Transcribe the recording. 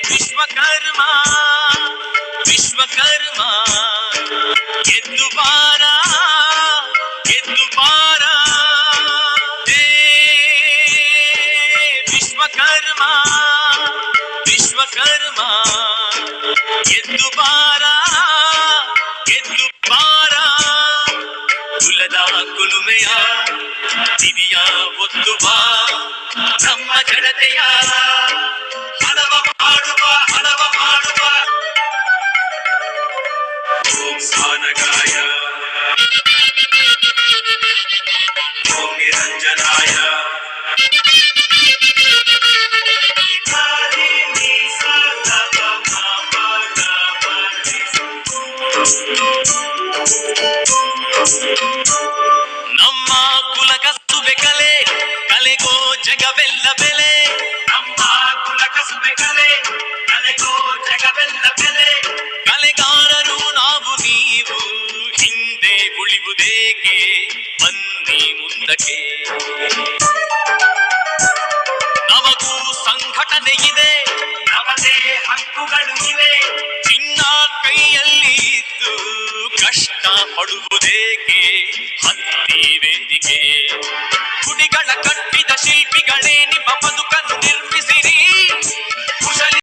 ವಿಶ್ವಕರ್ಮ ವಿಶ್ವಕರ್ಮ ಗೆದ್ದು ಬಾರ ಗೆದ್ದು ಬಾರ ವಿಶ್ವಕರ್ಮ ವಿಶ್ವಕರ್ಮ ಗೆದ್ದು ಬಾರ ಗೆದ್ದು ಬಾರ ಕುಲದ ಕುಲುಮೆಯ ದಿವಿಯ ಒತ್ತು ಬಾ ನಮ್ಮ ಜಡತೆಯ ಹಣವ ಮಾಡುವ ಹಣವ ಮಾಡುವ ಸಾನಗಾಯ ಓಂ ನಿರಂಜನಾಯ ನಮ್ಮ ಕುಲ ಕಸುಬೆ ಕಲೆ ಕಲೆಗೋ ಜಗವೆಲ್ಲ ಬೆಲೆ ನಮ್ಮ ಕುಲ ಕಸುಬೆ ಕಲೆ ಕಲೆಗೋ ಜಗವೆಲ್ಲ ಬೆಲೆ ಕಲೆಗಾರರು ನಾವು ನೀವು ಹಿಂದೆ ಉಳಿಯುವುದೇಕೆ ಬನ್ನಿ ಮುಂದಕ್ಕೆ ನಮಗೂ ಸಂಘಟನೆ ಇದೆ ನಮ್ಮದೇ ಹಕ್ಕುಗಳು ಇವೆ ಚಿನ್ನ ಕೈಯಲ್ಲಿ ಇದ್ದು ಕಷ್ಟ ಪಡುವುದೇಕೆ ಹತ್ತೀವೆ